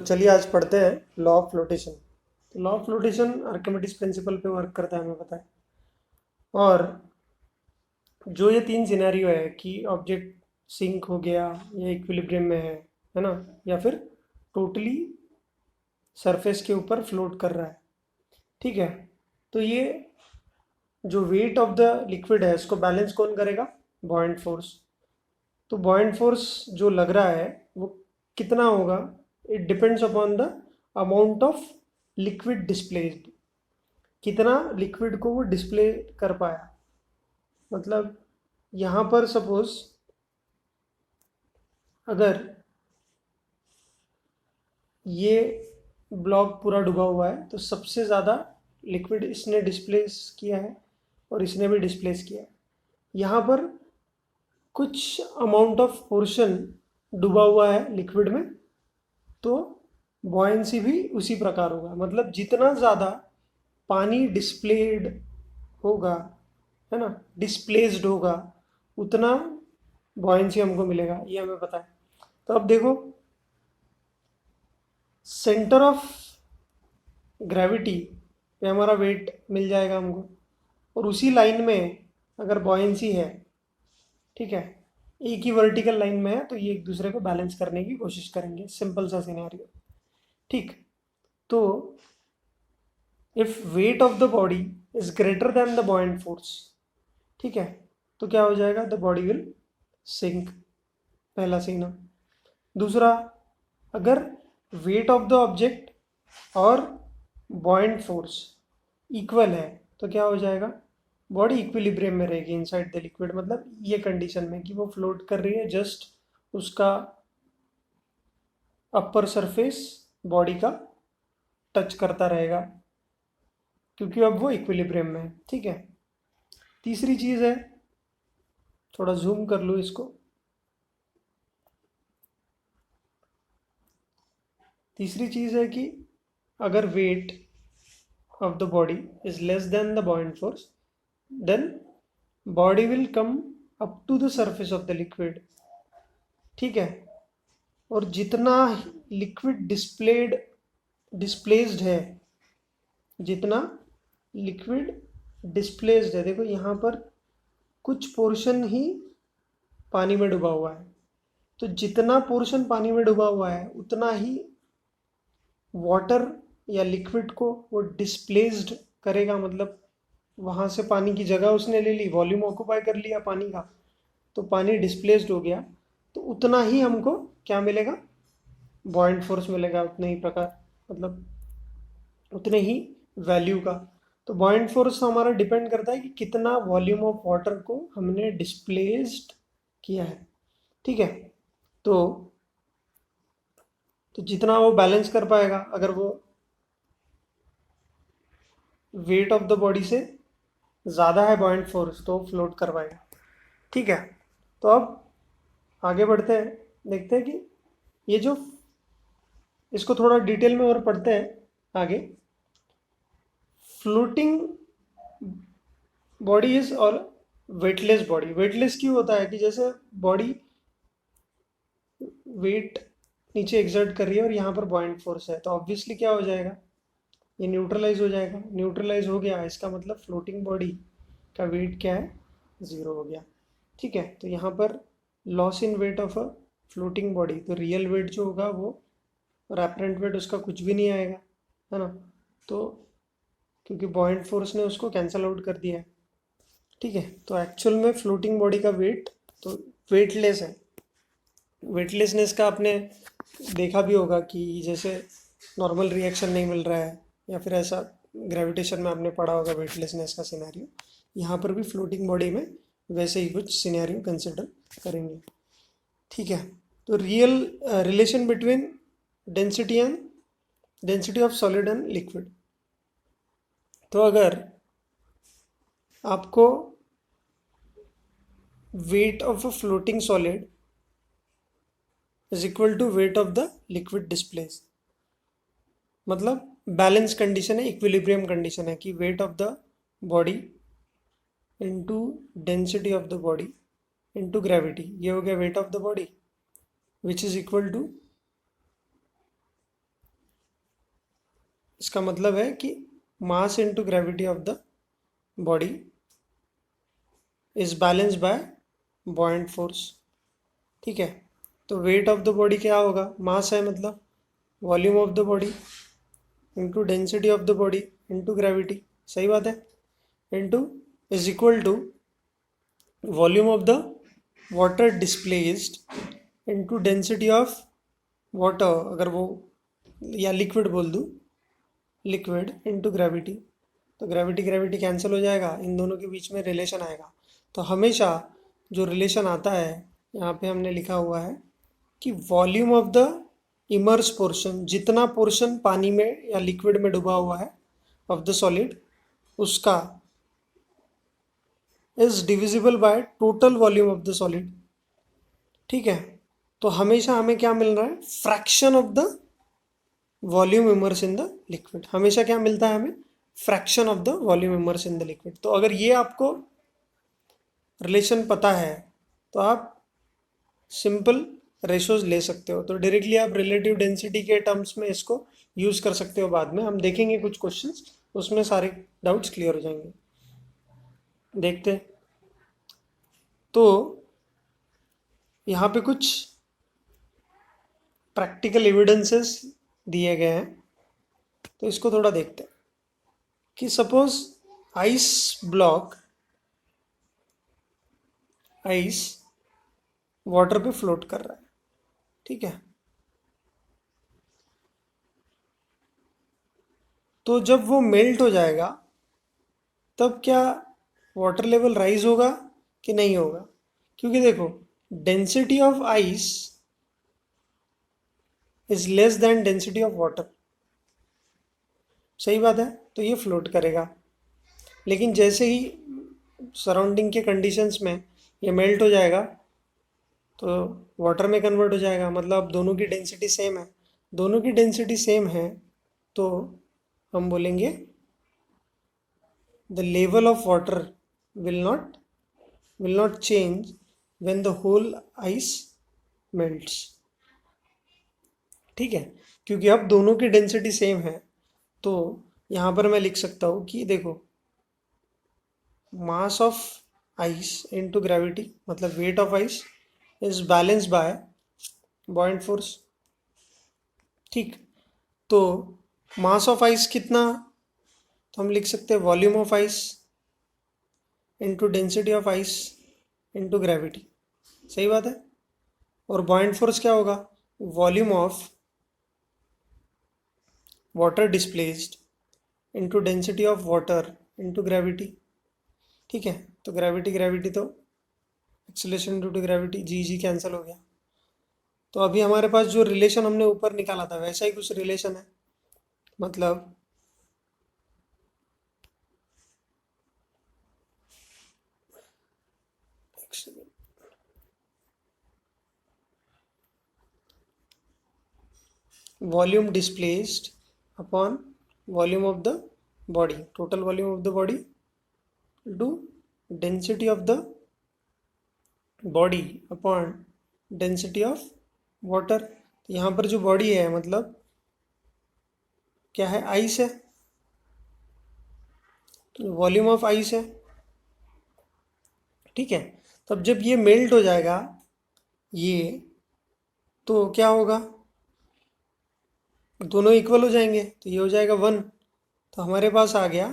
चलिए आज पढ़ते हैं लॉ ऑफ फ्लोटेशन। तो law of flotation Archimedes principal पे वर्क करता है, हमें पता है। और जो ये तीन सिनेरियो है कि ऑब्जेक्ट सिंक हो गया या इक्विलिब्रियम में है ना, या फिर टोटली सरफेस के ऊपर फ्लोट कर रहा है, ठीक है। तो ये जो वेट ऑफ द लिक्विड है इसको बैलेंस कौन करेगा? Buoyant force. तो बॉयंट फोर्स जो लग रहा है वो कितना होगा? It depends upon the amount of liquid displaced. कितना लिक्विड को वो डिस्प्ले कर पाया। मतलब यहाँ पर सपोज अगर ये ब्लॉक पूरा डूबा हुआ है तो सबसे ज़्यादा लिक्विड इसने डिस्प्लेस किया है और इसने भी डिस्प्लेस किया है। यहाँ पर कुछ अमाउंट ऑफ पोर्शन डूबा हुआ है लिक्विड में, तो बॉयंसी भी उसी प्रकार होगा। मतलब जितना ज़्यादा पानी डिस्प्लेड होगा, है ना, डिस्प्लेस्ड होगा, उतना बॉयंसी हमको मिलेगा, ये हमें पता है। तो अब देखो, सेंटर ऑफ ग्रेविटी पे हमारा वेट मिल जाएगा हमको, और उसी लाइन में अगर बॉयंसी है, ठीक है, एक ही वर्टिकल लाइन में है, तो ये एक दूसरे को बैलेंस करने की कोशिश करेंगे। सिंपल सा सिनेरियो, ठीक। तो if weight of the body is greater than the buoyant force, ठीक है, तो क्या हो जाएगा? The body will sink. पहला सीन। दूसरा, अगर वेट ऑफ द ऑब्जेक्ट और बॉयंट फोर्स इक्वल है तो क्या हो जाएगा? बॉडी इक्विलिब्रियम में रहेगी इनसाइड द लिक्विड। मतलब ये कंडीशन में कि वो फ्लोट कर रही है, जस्ट उसका अपर सरफेस बॉडी का टच करता रहेगा, क्योंकि अब वो इक्विलिब्रियम में है, ठीक है। तीसरी चीज़ है, थोड़ा जूम कर लो इसको। तीसरी चीज़ है कि अगर weight of the body is less than the buoyant force, then body will come up to the surface of the liquid, ठीक है। और जितना लिक्विड डिस्प्लेस्ड है, जितना लिक्विड डिस्प्लेस्ड है, देखो यहाँ पर कुछ पोर्शन ही पानी में डूबा हुआ है, तो जितना पोर्शन पानी में डूबा हुआ है उतना ही वाटर या लिक्विड को वो डिस्प्लेस्ड करेगा। मतलब वहाँ से पानी की जगह उसने ले ली, वॉल्यूम ऑक्यूपाई कर लिया पानी का, तो पानी डिस्प्लेस्ड हो गया, तो उतना ही हमको क्या मिलेगा? बॉयंट फोर्स मिलेगा, उतने ही प्रकार, मतलब उतने ही वैल्यू का। तो बॉयंट फोर्स हमारा डिपेंड करता है कि कितना वॉल्यूम ऑफ वाटर को हमने डिस्प्लेस्ड किया है, ठीक है। तो जितना वो बैलेंस कर पाएगा, अगर वो वेट ऑफ द बॉडी से ज़्यादा है बॉयंट फोर्स, तो फ्लोट कर पाएगा, ठीक है। तो अब आगे बढ़ते हैं, देखते हैं कि ये जो, इसको थोड़ा डिटेल में और पढ़ते हैं आगे। फ्लोटिंग बॉडी इज और वेटलेस बॉडी। वेटलेस क्यों होता है? कि जैसे बॉडी वेट नीचे एग्जर्ट कर रही है और यहाँ पर बॉयंट फोर्स है, तो ऑब्वियसली क्या हो जाएगा? ये न्यूट्रलाइज हो जाएगा। न्यूट्रलाइज हो गया, इसका मतलब फ्लोटिंग बॉडी का वेट क्या है? ज़ीरो हो गया, ठीक है। तो यहाँ पर loss in wait of a floating body, तो रियल वेट जो होगा वो, और एपरेंट वेट उसका कुछ भी नहीं आएगा, है ना। तो क्योंकि बॉयंट फोर्स ने उसको कैंसल आउट कर दिया है, ठीक है। तो एक्चुअल में फ्लोटिंग बॉडी का वेट तो वेटलेस है। वेटलेसनेस का आपने देखा भी होगा कि जैसे नॉर्मल रिएक्शन नहीं मिल रहा है, या फिर ऐसा ग्रेविटेशन में आपने पढ़ा होगा वेटलेसनेस का सिनेरियो। यहाँ पर भी फ्लोटिंग बॉडी में वैसे ही कुछ सिनेरियो कंसिडर करेंगे, ठीक है। तो real relation between density of solid and liquid. तो अगर आपको weight of a floating solid is equal to weight of the liquid displace, मतलब बैलेंस कंडीशन है, इक्विलिब्रियम कंडीशन है कि weight of the body into density of the body into gravity, ये हो गया weight of the body, which is equal to इसका मतलब है कि mass into gravity of the body is balanced by buoyant force. ठीक है, तो वेट ऑफ द बॉडी क्या होगा, मास है मतलब volume of the body into density of the body into gravity, सही बात है, into is equal to volume of the water displaced into density of water, अगर वो या लिक्विड बोल दूँ, लिक्विड इंटू ग्रेविटी। तो ग्रेविटी ग्रेविटी कैंसिल हो जाएगा, इन दोनों के बीच में रिलेशन आएगा। तो हमेशा जो रिलेशन आता है यहाँ पे हमने लिखा हुआ है कि volume of the immerse portion, जितना पोर्शन पानी में या लिक्विड में डूबा हुआ है ऑफ द सॉलिड, उसका is divisible by total volume of the solid. ठीक है, तो हमेशा हमें क्या मिल रहा है, fraction of the volume immerse in the liquid. हमेशा क्या मिलता है हमें, fraction of the volume immerse in the liquid. तो अगर ये आपको रिलेशन पता है तो आप सिंपल रेशोज ले सकते हो, तो डायरेक्टली आप रिलेटिव डेंसिटी के टर्म्स में इसको यूज कर सकते हो। बाद में हम देखेंगे कुछ क्वेश्चंस, उसमें सारे डाउट्स क्लियर हो जाएंगे। देखते हैं, तो यहाँ पे कुछ प्रैक्टिकल एविडेंसेस दिए गए हैं, तो इसको थोड़ा देखते हैं कि suppose ice block, ice water पे फ्लोट कर रहा है। ठीक है, तो जब वो मेल्ट हो जाएगा तब क्या वाटर लेवल राइज होगा कि नहीं होगा, क्योंकि देखो density of ice is less then density of water, सही बात है, तो ये फ्लोट करेगा। लेकिन जैसे ही सराउंडिंग के कंडीशंस में ये मेल्ट हो जाएगा तो वाटर में कन्वर्ट हो जाएगा, मतलब दोनों की डेंसिटी सेम है। दोनों की डेंसिटी सेम है तो हम बोलेंगे the level of water will not change when the whole ice melts। ठीक है, क्योंकि अब दोनों की डेंसिटी सेम है, तो यहाँ पर मैं लिख सकता हूँ कि देखो mass of ice into gravity, मतलब weight of ice is balanced by buoyant force. ठीक, तो मास ऑफ आइस कितना, तो हम लिख सकते हैं volume of ice into density of ice into gravity, सही बात है। और बॉयंट फोर्स क्या होगा, volume of water displaced into density of water into gravity. ठीक है, तो ग्रेविटी ग्रेविटी तो acceleration due to gravity, g g cancel हो गया। तो अभी हमारे पास जो रिलेशन हमने ऊपर निकाला था वैसा ही कुछ रिलेशन है, मतलब volume displaced upon volume of the body, total volume of the body to density of the body upon density of water. तो यहाँ पर जो बॉडी है मतलब क्या है, आइस है, तो वॉल्यूम ऑफ आइस है। ठीक है, तब जब ये मेल्ट हो जाएगा ये, तो क्या होगा, दोनों इक्वल हो जाएंगे, तो ये हो जाएगा 1। तो हमारे पास आ गया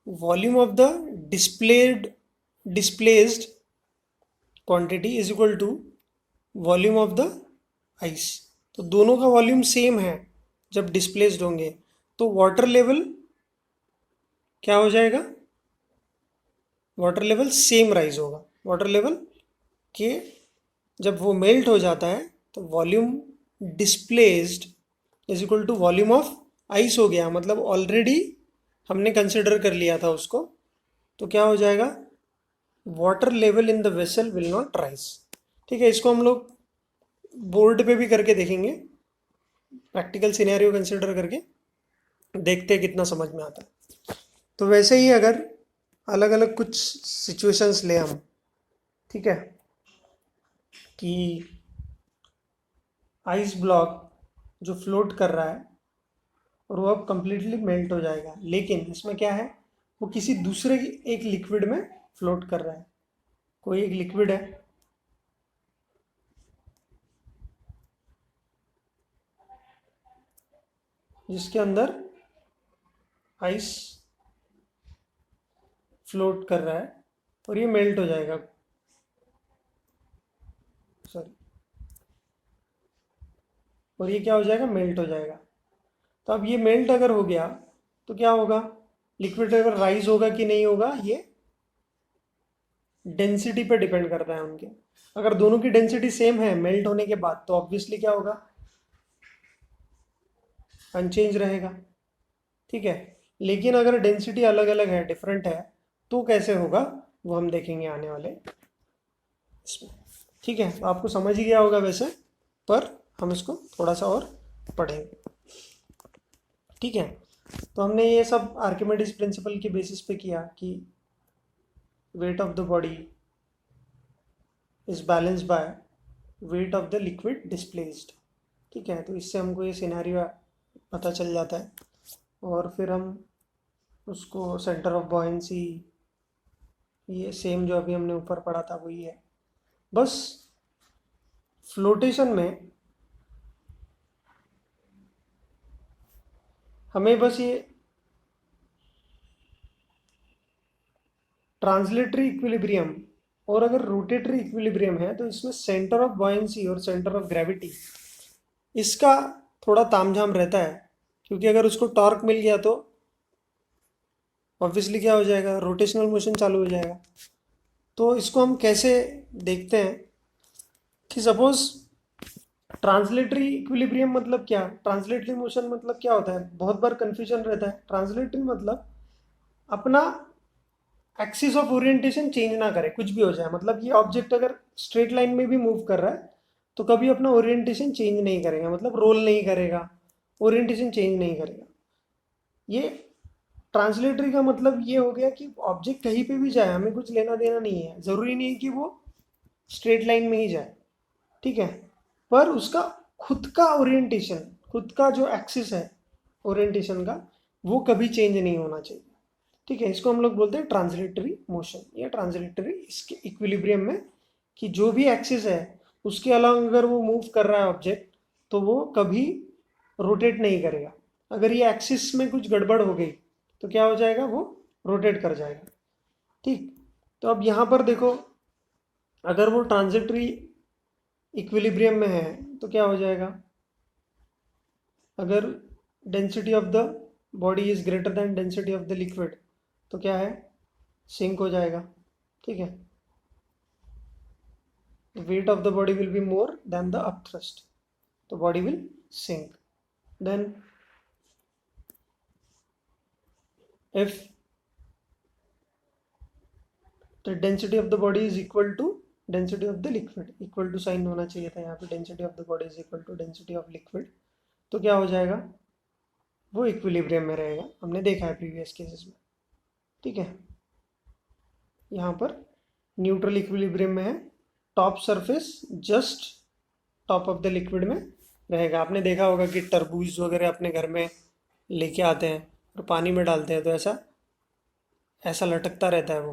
volume of the displaced quantity is equal to volume of the ice. तो दोनों का वॉल्यूम सेम है जब डिस्प्लेस्ड होंगे, तो वाटर लेवल क्या हो जाएगा, वाटर लेवल सेम राइज होगा। वाटर लेवल के जब वो मेल्ट हो जाता है तो volume displaced is equal to volume of ice हो गया, मतलब ऑलरेडी हमने कंसिडर कर लिया था उसको। तो क्या हो जाएगा, water level in the vessel will not rise. ठीक है, इसको हम लोग बोर्ड पे भी करके देखेंगे, प्रैक्टिकल सिनेरियो कंसिडर करके देखते हैं कितना समझ में आता है। तो वैसे ही अगर अलग अलग कुछ सिचुएशंस ले हम, ठीक है, कि आइस ब्लॉक जो फ्लोट कर रहा है और वो अब कंप्लीटली मेल्ट हो जाएगा। लेकिन इसमें क्या है, वो किसी दूसरे एक लिक्विड में फ्लोट कर रहा है। कोई एक लिक्विड है, जिसके अंदर आइस फ्लोट कर रहा है और ये मेल्ट हो जाएगा, सॉरी, और ये क्या हो जाएगा, मेल्ट हो जाएगा। तो अब ये मेल्ट अगर हो गया तो क्या होगा, लिक्विड अगर राइज होगा कि नहीं होगा, ये डेंसिटी पे डिपेंड करता है उनके। अगर दोनों की डेंसिटी सेम है मेल्ट होने के बाद तो ऑब्वियसली क्या होगा, अनचेंज रहेगा। ठीक है, लेकिन अगर डेंसिटी अलग अलग है, डिफरेंट है, तो कैसे होगा वो हम देखेंगे आने वाले इसमें। ठीक है, तो आपको समझ ही गया होगा वैसे, पर हम इसको थोड़ा सा और पढ़ेंगे। ठीक है, तो हमने ये सब आर्किमिडीज प्रिंसिपल के बेसिस पे किया कि weight of the body is balanced by weight of the liquid displaced. ठीक है, तो इससे हमको ये सिनेरियो पता चल जाता है और फिर हम उसको सेंटर ऑफ बॉयंसी, ये सेम जो अभी हमने ऊपर पढ़ा था वही है, बस फ्लोटेशन में हमें बस ये ट्रांसलेटरी इक्विलिब्रियम और अगर रोटेटरी इक्विलिब्रियम है तो इसमें सेंटर ऑफ बॉयंसी और सेंटर ऑफ ग्रेविटी इसका थोड़ा तामझाम रहता है, क्योंकि अगर उसको टॉर्क मिल गया तो ऑब्वियसली क्या हो जाएगा, रोटेशनल मोशन चालू हो जाएगा। तो इसको हम कैसे देखते हैं कि सपोज ट्रांसलेटरी इक्विलिब्रियम मतलब क्या, ट्रांसलेटरी मोशन मतलब क्या होता है, बहुत बार कंफ्यूजन रहता है। ट्रांसलेटरी मतलब अपना एक्सिस ऑफ ओरिएंटेशन चेंज ना करे, कुछ भी हो जाए, मतलब ये ऑब्जेक्ट अगर स्ट्रेट लाइन में भी मूव कर रहा है तो कभी अपना ओरिएंटेशन चेंज नहीं करेगा, मतलब रोल नहीं करेगा, ओरिएंटेशन चेंज नहीं करेगा। ये ट्रांसलेटरी का मतलब ये हो गया कि ऑब्जेक्ट कहीं पे भी जाए, हमें कुछ लेना देना नहीं है, ज़रूरी नहीं है कि वो स्ट्रेट लाइन में ही जाए। ठीक है, पर उसका खुद का ओरिएंटेशन, खुद का जो एक्सिस है ओरिएंटेशन का, वो कभी चेंज नहीं होना चाहिए। ठीक है, इसको हम लोग बोलते हैं ट्रांसलेटरी मोशन या ट्रांसलेटरी इसके इक्विलिब्रियम में, कि जो भी एक्सिस है उसके अलावा अगर वो मूव कर रहा है ऑब्जेक्ट तो वो कभी रोटेट नहीं करेगा। अगर ये एक्सिस में कुछ गड़बड़ हो गई तो क्या हो जाएगा, वो रोटेट कर जाएगा। ठीक, तो अब यहाँ पर देखो, अगर वो ट्रांजिटरी इक्विलिब्रियम में है तो क्या हो जाएगा, अगर density of the body is greater then density of the liquid तो क्या है, सिंक हो जाएगा। ठीक है, the weight of the body will be more than the upthrust, तो body will sink. Then if the density of the body is equal to density of the liquid, equal to sign होना चाहिए था यहाँ पे, density of the body is equal to density of liquid, तो क्या हो जाएगा, वो इक्विलिब्रियम में रहेगा, हमने देखा है प्रीवियस केसेस में। ठीक है, यहाँ पर न्यूट्रल इक्विलिब्रियम में है, top surface just top of the liquid में रहेगा। आपने देखा होगा कि तरबूज वगैरह अपने घर में लेके आते हैं और पानी में डालते हैं तो ऐसा ऐसा लटकता रहता है वो,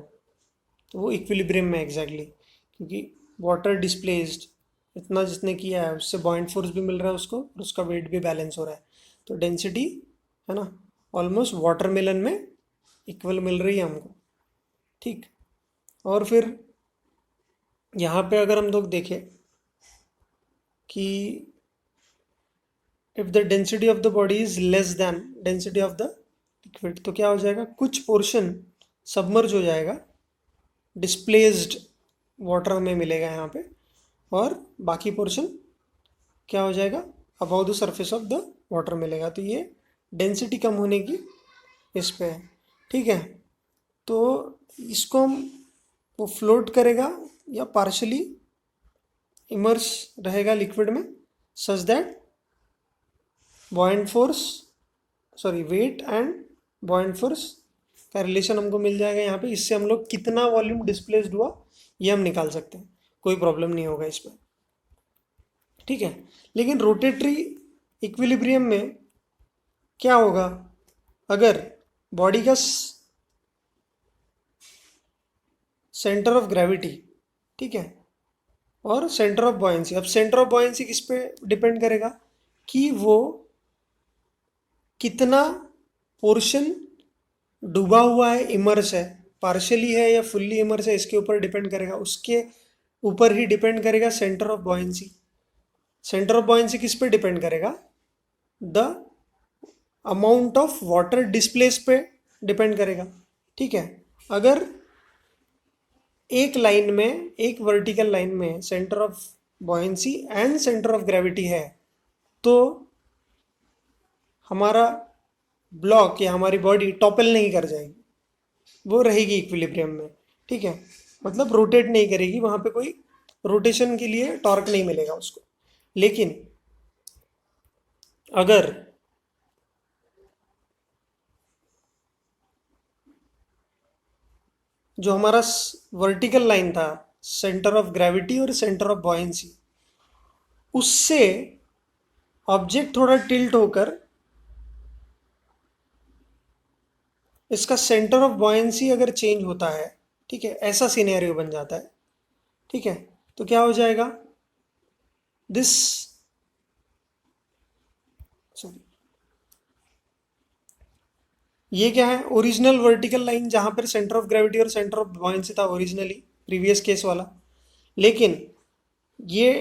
तो वो इक्विलिब्रियम में एग्जैक्टली, क्योंकि वाटर डिस्प्लेस्ड इतना जिसने किया है उससे बॉइंट फोर्स भी मिल रहा है उसको और उसका वेट भी बैलेंस हो रहा है, तो डेंसिटी है ना ऑलमोस्ट वाटरमेलन में इक्वल मिल रही है हमको। ठीक, और फिर यहाँ पे अगर हम लोग देखें कि if the density of the body is less then density of the liquid तो क्या हो जाएगा, कुछ पोर्शन सबमर्ज हो जाएगा, डिस्प्लेस्ड वाटर हमें मिलेगा यहाँ पे, और बाकी पोर्शन क्या हो जाएगा, above the surface of the water मिलेगा। तो ये डेंसिटी कम होने की इस पे है। ठीक है, तो इसको हम, वो फ्लोट करेगा या पार्शली इमर्स रहेगा लिक्विड में, such that buoyant force, sorry weight and buoyant force का रिलेशन हमको मिल जाएगा यहाँ पे। इससे हम लोग कितना वॉल्यूम डिस्प्लेस्ड हुआ ये हम निकाल सकते हैं, कोई प्रॉब्लम नहीं होगा इसमें। ठीक है, लेकिन रोटेटरी इक्विलिब्रियम में क्या होगा अगर बॉडी का सेंटर ऑफ ग्रेविटी, ठीक है, और सेंटर ऑफ बॉयंसी। अब सेंटर ऑफ बॉयंसी किस पे डिपेंड करेगा कि वो कितना पोर्शन डूबा हुआ है, इमर्स है, पार्शियली है या फुल्ली इमर्स है, इसके ऊपर डिपेंड करेगा। उसके ऊपर ही डिपेंड करेगा centre of buoyancy. Centre of buoyancy किस पे डिपेंड करेगा? The amount of water displace पे डिपेंड करेगा, ठीक है। अगर एक लाइन में, एक वर्टिकल लाइन में centre of buoyancy and centre of gravity है, तो हमारा ब्लॉक या हमारी बॉडी टॉपल नहीं कर जाएगी, वो रहेगी इक्विलिब्रियम में, ठीक है। मतलब रोटेट नहीं करेगी, वहां पे कोई रोटेशन के लिए टॉर्क नहीं मिलेगा उसको। लेकिन अगर जो हमारा वर्टिकल लाइन था, सेंटर ऑफ ग्रेविटी और सेंटर ऑफ बॉयंसी, उससे ऑब्जेक्ट थोड़ा टिल्ट होकर इसका सेंटर ऑफ बॉयंसी अगर चेंज होता है, ठीक है, ऐसा सिनेरियो बन जाता है, ठीक है, तो क्या हो जाएगा? दिस सॉरी, ये क्या है? ओरिजिनल वर्टिकल लाइन जहां पर सेंटर ऑफ ग्रेविटी और सेंटर ऑफ बॉयंसी था ओरिजिनली, प्रीवियस केस वाला। लेकिन ये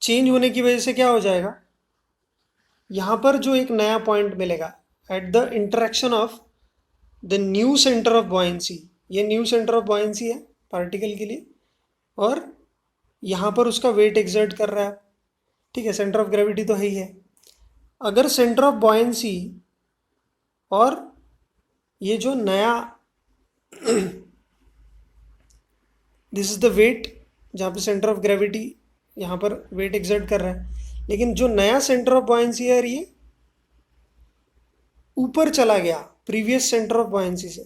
चेंज होने की वजह से क्या हो जाएगा? यहां पर जो एक नया पॉइंट मिलेगा at the interaction of the new centre of buoyancy, ये न्यू सेंटर ऑफ बॉयंसी है पार्टिकल के लिए, और यहां पर उसका वेट एक्सर्ट कर रहा है, ठीक है, सेंटर ऑफ ग्रेविटी तो है ही है। अगर सेंटर ऑफ बॉयंसी और ये जो नया दिस इज द वेट, जहाँ पे सेंटर ऑफ ग्रेविटी यहाँ पर वेट एक्सर्ट कर रहा है, लेकिन जो नया सेंटर ऑफ बॉयंसी है ये ऊपर चला गया प्रीवियस सेंटर ऑफ बॉयंसी से,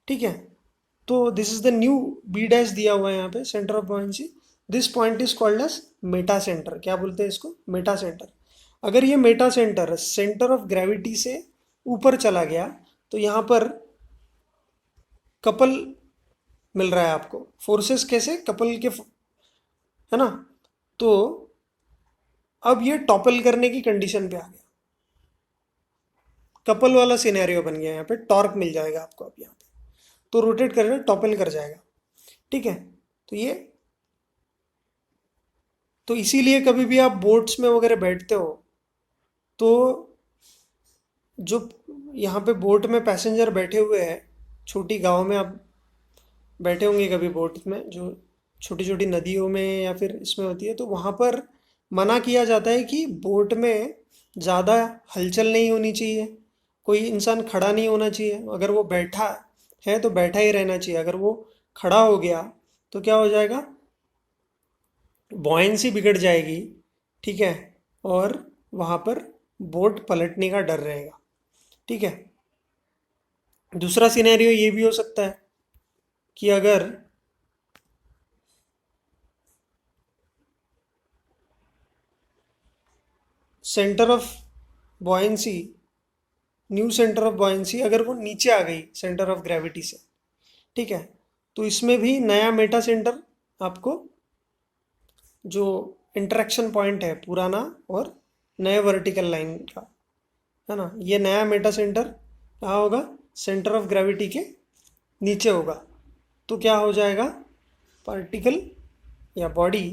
ठीक है। तो this is the new B dash दिया हुआ है यहाँ पे, centre of buoyancy. This point is called as meta centre. क्या बोलते हैं इसको? Meta centre. अगर ये meta centre centre of gravity से ऊपर चला गया तो यहाँ पर कपल मिल रहा है आपको। फोर्सेस कैसे? कपल के, है ना। तो अब ये टॉपल करने की कंडीशन पे आ गया, कपल वाला सिनेरियो बन गया। यहाँ पे टॉर्क मिल जाएगा आपको अब यहाँ पे, तो रोटेट कर टॉपल कर जाएगा, ठीक है। तो ये, तो इसीलिए कभी भी आप बोट्स में वगैरह बैठते हो तो जो यहाँ पे बोट में पैसेंजर बैठे हुए हैं, छोटी गांव में आप बैठे होंगे कभी बोट में, जो छोटी छोटी नदियों में या फिर इसमें होती है, तो वहाँ पर मना किया जाता है कि बोट में ज़्यादा हलचल नहीं होनी चाहिए, कोई इंसान खड़ा नहीं होना चाहिए। अगर वो बैठा है तो बैठा ही रहना चाहिए। अगर वो खड़ा हो गया तो क्या हो जाएगा? बॉयंसी बिगड़ जाएगी, ठीक है, और वहाँ पर बोट पलटने का डर रहेगा, ठीक है। दूसरा सिनेरियो ये भी हो सकता है कि अगर centre of buoyancy, new centre of buoyancy अगर वो नीचे आ गई सेंटर ऑफ ग्रेविटी से, ठीक है, तो इसमें भी नया मेटा सेंटर आपको, जो इंटरेक्शन पॉइंट है पुराना और नए वर्टिकल लाइन का, है ना, ये नया मेटा सेंटर कहाँ होगा? सेंटर ऑफ ग्रेविटी के नीचे होगा। तो क्या हो जाएगा? पार्टिकल या बॉडी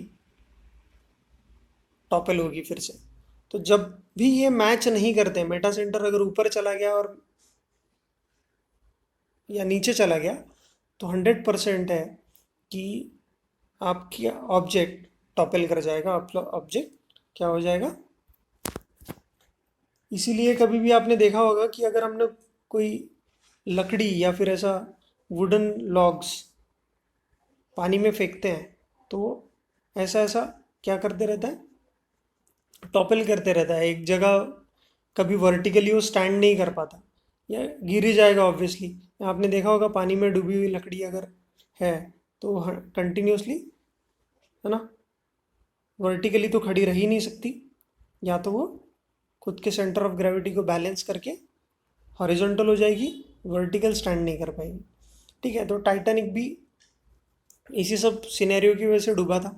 टॉपल होगी फिर से। तो जब भी ये मैच नहीं करते, मेटा सेंटर अगर ऊपर चला गया और या नीचे चला गया, तो 100% है कि आपकी ऑब्जेक्ट टॉपल कर जाएगा, ऑब्जेक्ट क्या हो जाएगा। इसीलिए कभी भी आपने देखा होगा कि अगर हमने कोई लकड़ी या फिर ऐसा वुडन लॉग्स पानी में फेंकते हैं तो ऐसा ऐसा क्या करते रहता है? टॉपल करते रहता है एक जगह, कभी वर्टिकली वो स्टैंड नहीं कर पाता या गिर ही जाएगा ऑब्वियसली। आपने देखा होगा पानी में डूबी हुई लकड़ी अगर है तो कंटिन्यूसली, है ना, वर्टिकली तो खड़ी रह ही नहीं सकती, या तो वो खुद के सेंटर ऑफ ग्रेविटी को बैलेंस करके हॉरिजॉन्टल हो जाएगी, वर्टिकल स्टैंड नहीं कर पाएगी। ठीक है, तो टाइटैनिक भी इसी सब सिनेरियो की वजह से डूबा था।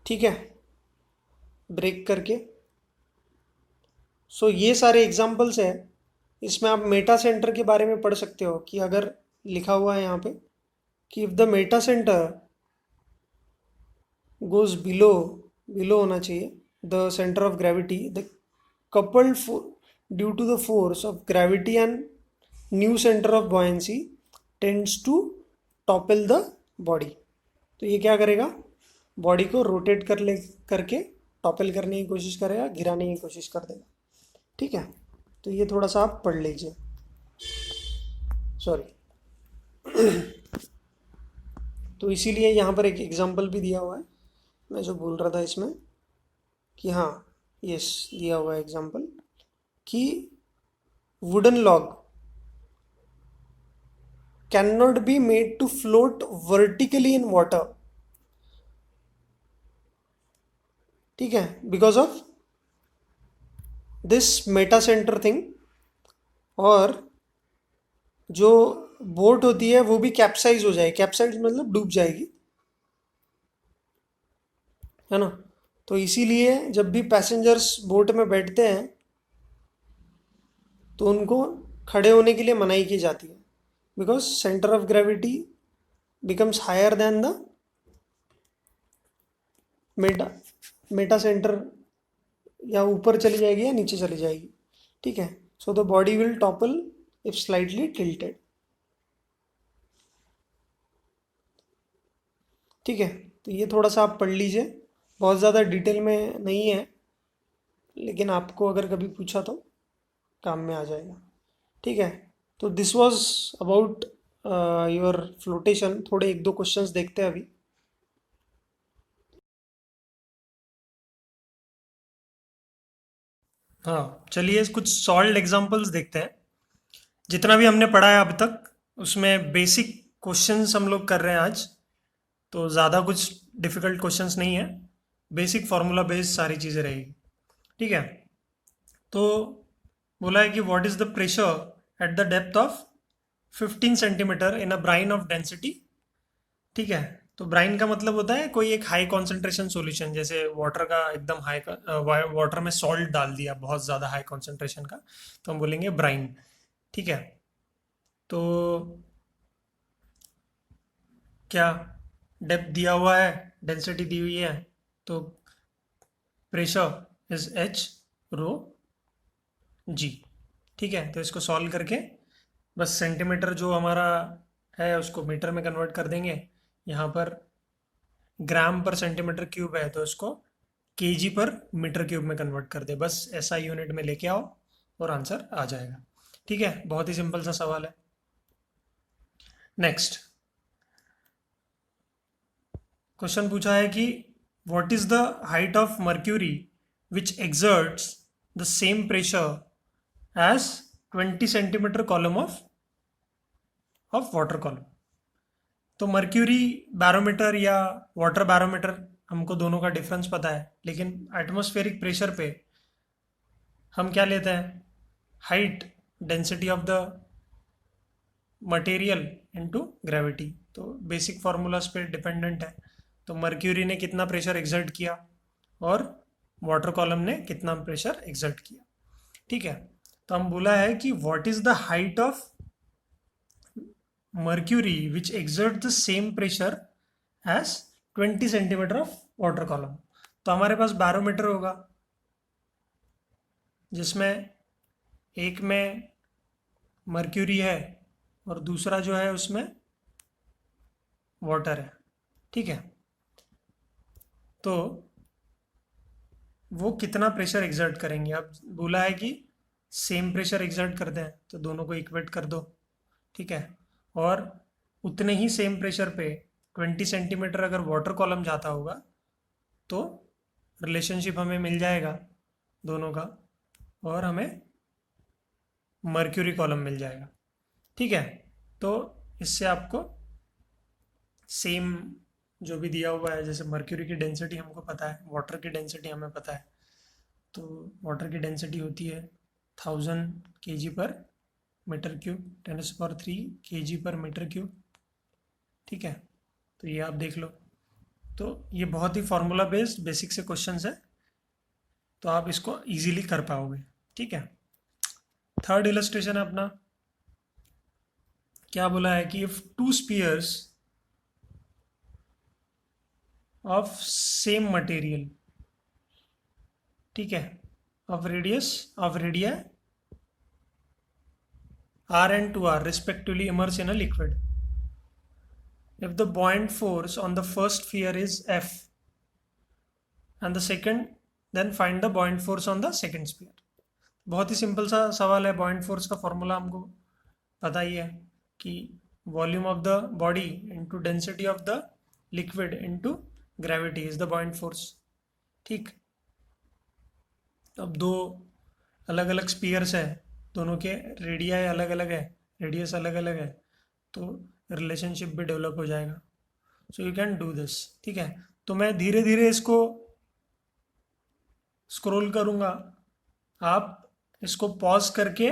ठीक है, ब्रेक करके। सो ये सारे एग्जाम्पल्स हैं। इसमें आप मेटा सेंटर के बारे में पढ़ सकते हो कि अगर लिखा हुआ है यहाँ पे कि if the meta centre goes below होना चाहिए the centre of gravity, the coupled due to the force of gravity and new center of buoyancy tends to topple the body। तो ये क्या करेगा, बॉडी को रोटेट करके टॉपल करने की कोशिश करेगा, गिराने की कोशिश कर देगा। ठीक है, तो ये थोड़ा सा आप पढ़ लीजिए। सॉरी। तो इसीलिए यहाँ पर एक एग्जांपल भी दिया हुआ है, मैं जो बोल रहा था इसमें कि हाँ, यस, दिया हुआ है एग्जांपल कि wooden log can not be made to float vertically in water. ठीक है, because of this meta centre thing. और जो बोट होती है वो भी कैप्साइज हो जाएगी, कैप्साइज मतलब डूब जाएगी, है ना। तो इसीलिए जब भी पैसेंजर्स बोट में बैठते हैं तो उनको खड़े होने के लिए मनाही की जाती है, because centre of gravity becomes higher than the meta centre, या ऊपर चली जाएगी या नीचे चली जाएगी। ठीक है, so the body will topple if slightly tilted. ठीक है, तो ये थोड़ा सा आप पढ़ लीजिए, बहुत ज़्यादा डिटेल में नहीं है, लेकिन आपको अगर कभी पूछा तो काम में आ जाएगा। ठीक है, तो this was about your flotation. थोड़े एक दो क्वेश्चंस देखते हैं अभी। हाँ, चलिए कुछ सॉल्व्ड एग्जांपल्स देखते हैं। जितना भी हमने पढ़ा है अब तक उसमें बेसिक क्वेश्चंस हम लोग कर रहे हैं आज, तो ज़्यादा कुछ डिफ़िकल्ट क्वेश्चंस नहीं है, बेसिक फार्मूला बेस्ड सारी चीज़ें रहेगी। ठीक है, तो बोला है कि what is the pressure at the depth of 15 centimetre in a brine of density. ठीक है, तो ब्राइन का मतलब होता है कोई एक हाई कॉन्सेंट्रेशन सॉल्यूशन, जैसे वाटर का एकदम हाई, वाटर में सॉल्ट डाल दिया बहुत ज़्यादा हाई कॉन्सेंट्रेशन का, तो हम बोलेंगे ब्राइन। ठीक है, तो क्या डेप्थ दिया हुआ है, डेंसिटी दी हुई है, तो प्रेशर इज एच रो जी। ठीक है, तो इसको सॉल्व करके बस सेंटीमीटर जो हमारा है उसको मीटर में कन्वर्ट कर देंगे। यहाँ पर ग्राम पर सेंटीमीटर क्यूब है तो इसको केजी पर मीटर क्यूब में कन्वर्ट कर दे, बस ऐसा यूनिट में लेके आओ और आंसर आ जाएगा। ठीक है, बहुत ही सिंपल सा सवाल है। नेक्स्ट क्वेश्चन पूछा है कि what is the height of mercury which exerts the same pressure as 20 centimetre column of water column. तो मर्क्यूरी बैरोमीटर या वाटर बैरोमीटर, हमको दोनों का डिफरेंस पता है, लेकिन एटमॉस्फेरिक प्रेशर पे हम क्या लेते हैं, height density of the material into gravity. तो बेसिक फार्मूलाज पे डिपेंडेंट है। तो मर्क्यूरी ने कितना प्रेशर एक्सर्ट किया और वाटर कॉलम ने कितना प्रेशर एक्सर्ट किया। ठीक है, तो हम बोला है कि what is the height of mercury which exert the same pressure as 20 centimetre of water column. तो हमारे पास बैरोमीटर होगा जिसमें एक में मर्क्यूरी है और दूसरा जो है उसमें वाटर है। ठीक है, तो वो कितना प्रेशर एक्सर्ट करेंगे। अब बोला है कि सेम प्रेशर एक्सर्ट करते हैं तो दोनों को इक्वेट कर दो। ठीक है, और उतने ही सेम प्रेशर पे 20 सेंटीमीटर अगर वाटर कॉलम जाता होगा तो रिलेशनशिप हमें मिल जाएगा दोनों का, और हमें मर्क्यूरी कॉलम मिल जाएगा। ठीक है, तो इससे आपको सेम जो भी दिया हुआ है, जैसे मर्क्यूरी की डेंसिटी हमको पता है, वाटर की डेंसिटी हमें पता है, तो वाटर की डेंसिटी होती है 1000 kg पर मीटर क्यूब 10⁻³ kg पर मीटर क्यूब। ठीक है, तो ये आप देख लो। तो ये बहुत ही फॉर्मूला बेस्ड बेसिक से क्वेश्चंस है, तो आप इसको इजीली कर पाओगे। ठीक है, थर्ड इलस्ट्रेशन है अपना। क्या बोला है कि if two spheres of same material, ठीक है, of radii r and 2r respectively immerse in a liquid. If the buoyant force on the first sphere is F and the second, then find the buoyant force on the second sphere. बहुत ही simple सा सवाल है। buoyant force का formula हमको पता ही है कि volume of the body into density of the liquid into gravity is the buoyant force। ठीक, अब दो अलग अलग स्पीयर्स है, दोनों के रेडियाई अलग अलग है, रेडियस अलग अलग है, तो रिलेशनशिप भी डेवलप हो जाएगा। So you can do this. ठीक है, तो मैं धीरे धीरे इसको स्क्रॉल करूँगा, आप इसको पॉज करके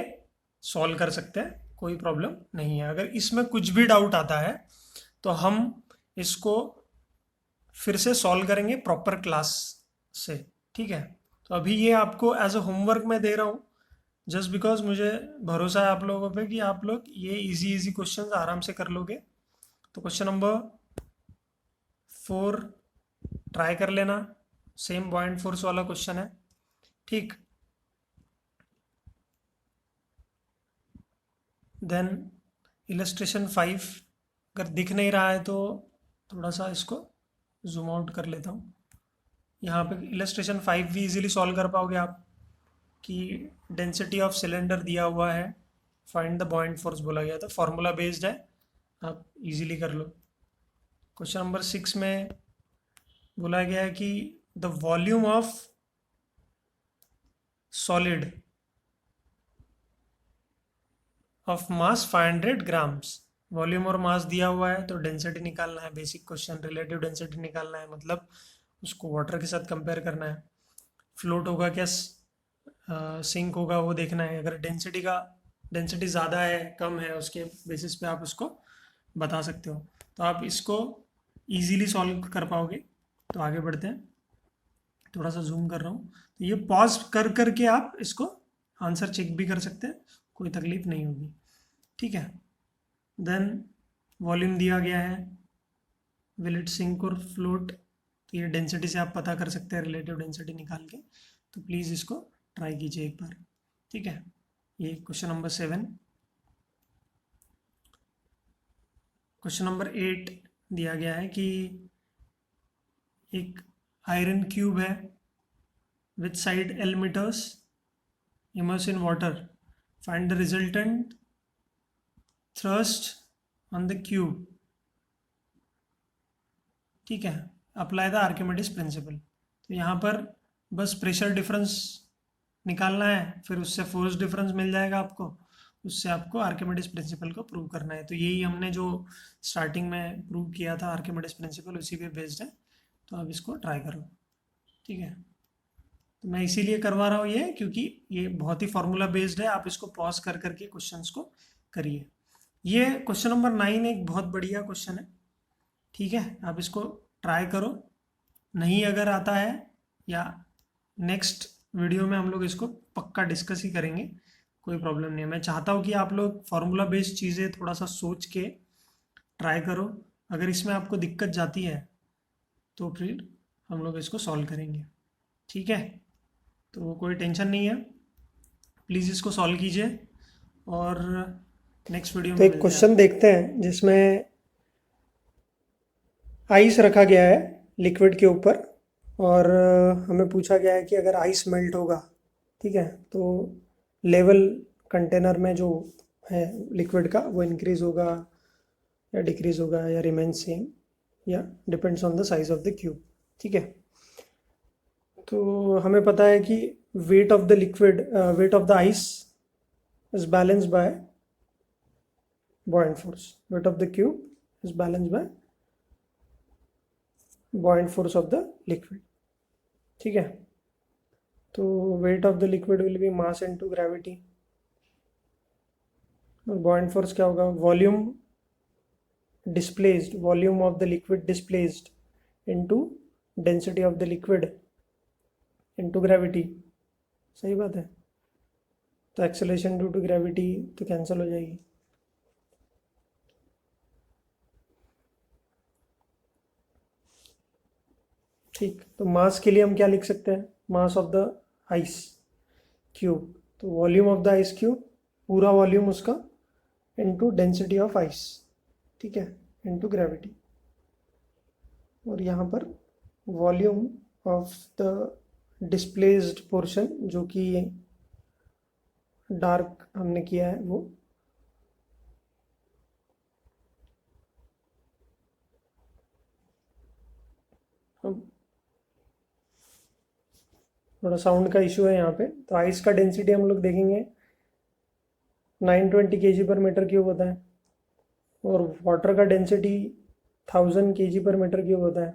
सॉल्व कर सकते हैं, कोई प्रॉब्लम नहीं है। अगर इसमें कुछ भी डाउट आता है तो हम इसको फिर से सॉल्व करेंगे प्रॉपर क्लास से। ठीक है, तो अभी ये आपको एज अ होमवर्क मैं दे रहा हूँ, जस्ट बिकॉज मुझे भरोसा है आप लोगों पे कि आप लोग ये इजी क्वेश्चंस आराम से कर लोगे। तो क्वेश्चन नंबर 4 ट्राई कर लेना, सेम buoyant फोर्स वाला क्वेश्चन है। ठीक, देन इलस्ट्रेशन 5 अगर दिख नहीं रहा है तो थोड़ा सा इसको जूम आउट कर लेता हूँ। यहाँ पे इलस्ट्रेशन 5 भी इजीली सॉल्व कर पाओगे आप, कि डेंसिटी ऑफ सिलेंडर दिया हुआ है, फाइंड द buoyant फोर्स बोला गया, तो फॉर्मूला बेस्ड है, आप इजीली कर लो। क्वेश्चन नंबर 6 में बोला गया है कि the volume of solid of mass 500 grams, volume और मास दिया हुआ है तो डेंसिटी निकालना है। बेसिक क्वेश्चन, रिलेटिव डेंसिटी निकालना है, मतलब उसको वाटर के साथ कंपेयर करना है। फ्लोट होगा क्या सिंक होगा वो देखना है। अगर डेंसिटी ज़्यादा है कम है, उसके बेसिस पे आप उसको बता सकते हो। तो आप इसको इजीली सॉल्व कर पाओगे। तो आगे बढ़ते हैं, थोड़ा सा जूम कर रहा हूँ, तो ये पॉज कर करके आप इसको आंसर चेक भी कर सकते हैं, कोई तकलीफ नहीं होगी। ठीक है, देन वॉल्यूम दिया गया है, विल इट सिंक और फ्लोट, तो ये डेंसिटी से आप पता कर सकते हैं रिलेटिव डेंसिटी निकाल के। तो प्लीज़ इसको ट्राई कीजिए एक बार। ठीक है, ये क्वेश्चन नंबर 7। क्वेश्चन नंबर 8 दिया गया है कि एक आयरन क्यूब है with side L metres immerse in water, find the resultant thrust on the cube। ठीक है, अप्लाई द आर्किमिडीज प्रिंसिपल। तो यहाँ पर बस प्रेशर डिफरेंस निकालना है, फिर उससे फोर्स डिफरेंस मिल जाएगा आपको, उससे आपको आर्किमिडीज प्रिंसिपल को प्रूव करना है। तो यही हमने जो स्टार्टिंग में प्रूव किया था आर्किमिडीज प्रिंसिपल, उसी पे बेस्ड है। तो आप इसको ट्राई करो। ठीक है, तो मैं इसीलिए करवा रहा हूँ ये, क्योंकि ये बहुत ही फॉर्मूला बेस्ड है, आप इसको पॉज कर करके क्वेश्चंस को करिए। ये क्वेश्चन नंबर 9 एक बहुत बढ़िया क्वेश्चन है। ठीक है, आप इसको ट्राई करो, नहीं अगर आता है या नेक्स्ट वीडियो में हम लोग इसको पक्का डिस्कस ही करेंगे, कोई प्रॉब्लम नहीं है। मैं चाहता हूँ कि आप लोग फॉर्मूला बेस्ड चीज़ें थोड़ा सा सोच के ट्राई करो। अगर इसमें आपको दिक्कत जाती है तो फिर हम लोग इसको सॉल्व करेंगे। ठीक है, तो कोई टेंशन नहीं है, प्लीज़ इसको सॉल्व कीजिए और नेक्स्ट वीडियो तो में एक मिलते हैं। क्वेश्चन देखते हैं जिसमें आइस रखा गया है लिक्विड के ऊपर, और हमें पूछा गया है कि अगर आइस मेल्ट होगा, ठीक है, तो लेवल कंटेनर में जो है लिक्विड का वो इंक्रीज होगा या डिक्रीज होगा या रिमेन सेम, या depends on the size of the cube. ठीक है, तो हमें पता है कि weight of the liquid, wait of the ice is balanced bye buoyant force, weight of the cube is balanced by buoyant force of the liquid। ठीक है, तो wait of the liquid will be mass into gravity, और बॉइंट force क्या होगा, volume displaced, volume of the liquid displaced into density of the liquid into gravity. सही बात है। तो एक्सेलरेशन ड्यू टू ग्रेविटी तो कैंसिल हो जाएगी। ठीक, तो मास के लिए हम क्या लिख सकते हैं, mass of the ice cube, तो volume of the ice cube, पूरा वॉल्यूम उसका, इनटू डेंसिटी ऑफ आइस, ठीक है, इनटू ग्रेविटी। और यहाँ पर volume of the displaced portion जो कि डार्क हमने किया है वो, अब थोड़ा साउंड का इशू है यहाँ पे, तो आइस का डेंसिटी हम लोग देखेंगे 920 kg पर मीटर क्यूब होता है, और वाटर का डेंसिटी 1000 kg पर मीटर क्यूब होता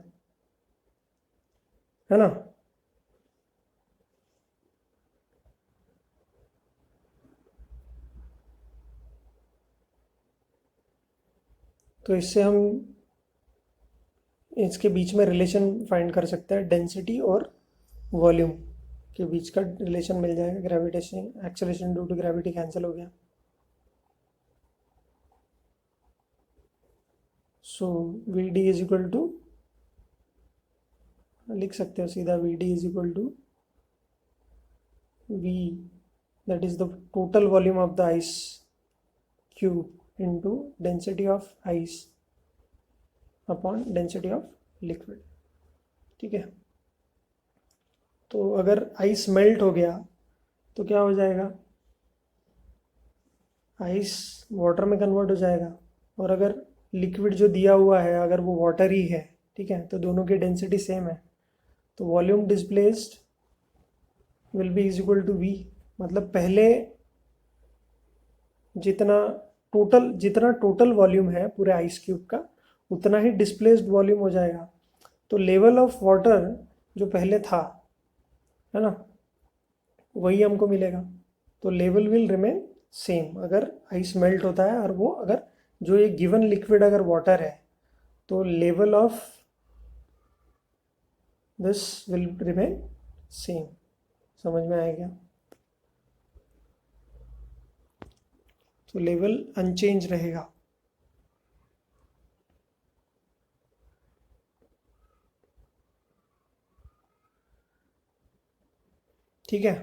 है ना। तो इससे हम इसके बीच में रिलेशन फाइंड कर सकते हैं, डेंसिटी और वॉल्यूम के बीच का रिलेशन मिल जाएगा। Gravitation, acceleration due to gravity cancel हो गया। So V D is equal to, लिख सकते हो सीधा, V D is equal to V, that is the total volume of the ice cube into density of ice upon density of liquid. ठीक है, तो अगर आइस मेल्ट हो गया तो क्या हो जाएगा, आइस वाटर में कन्वर्ट हो जाएगा, और अगर लिक्विड जो दिया हुआ है अगर वो वाटर ही है, ठीक है, तो दोनों की डेंसिटी सेम है, तो volume displaced will be is equal to V. मतलब पहले जितना टोटल वॉल्यूम है पूरे आइस क्यूब का, उतना ही डिस्प्लेस्ड वॉल्यूम हो जाएगा। तो लेवल ऑफ वाटर जो पहले था, है ना, वही हमको मिलेगा। तो लेवल विल रिमेन सेम अगर आइस मेल्ट होता है, और वो अगर जो ये गिवन लिक्विड अगर वाटर है, तो level of this will remain same. समझ में आएगा? तो लेवल अनचेंज रहेगा। ठीक है,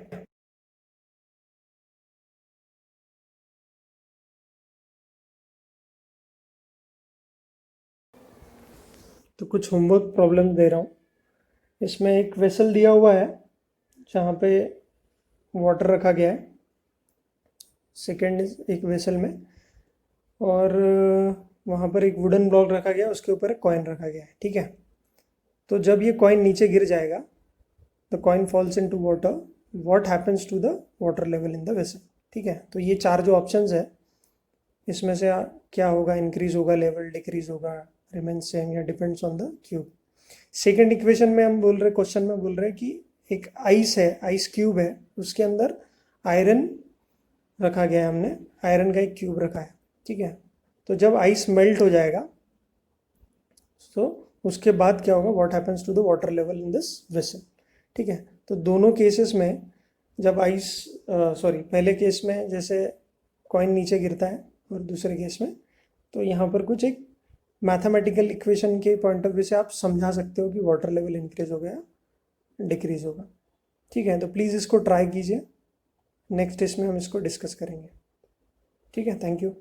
तो कुछ होमवर्क प्रॉब्लम दे रहा हूँ। इसमें एक वेसल दिया हुआ है जहाँ पे वाटर रखा गया है, सेकेंड एक वेसल में, और वहाँ पर एक वुडन ब्लॉक रखा गया है, उसके ऊपर एक कॉइन रखा गया है। ठीक है, तो जब ये कॉइन नीचे गिर जाएगा, the coin falls into water, what happens to the water level in the vessel. ठीक है, तो ये चार जो ऑप्शंस है, इसमें से क्या होगा, इंक्रीज होगा लेवल, डिक्रीज होगा, रिमेन सेम, या depends on the cube. Second equation में हम बोल रहे, क्वेश्चन में बोल रहे कि एक आइस है, आइस क्यूब है, उसके अंदर आयरन रखा गया है, हमने आयरन का एक क्यूब रखा है। ठीक है, तो जब आइस मेल्ट हो जाएगा तो उसके बाद क्या होगा, what happens to the water level in this vessel. ठीक है, तो दोनों केसेस में जब आइस पहले केस में जैसे कॉइन नीचे गिरता है, और दूसरे केस में, तो यहाँ पर कुछ एक मैथमेटिकल इक्वेशन के पॉइंट ऑफ व्यू से आप समझा सकते हो कि वाटर लेवल इंक्रीज हो गया, डिक्रीज होगा। ठीक है, तो प्लीज़ इसको ट्राई कीजिए, नेक्स्ट टेस्ट में हम इसको डिस्कस करेंगे। ठीक है, थैंक यू।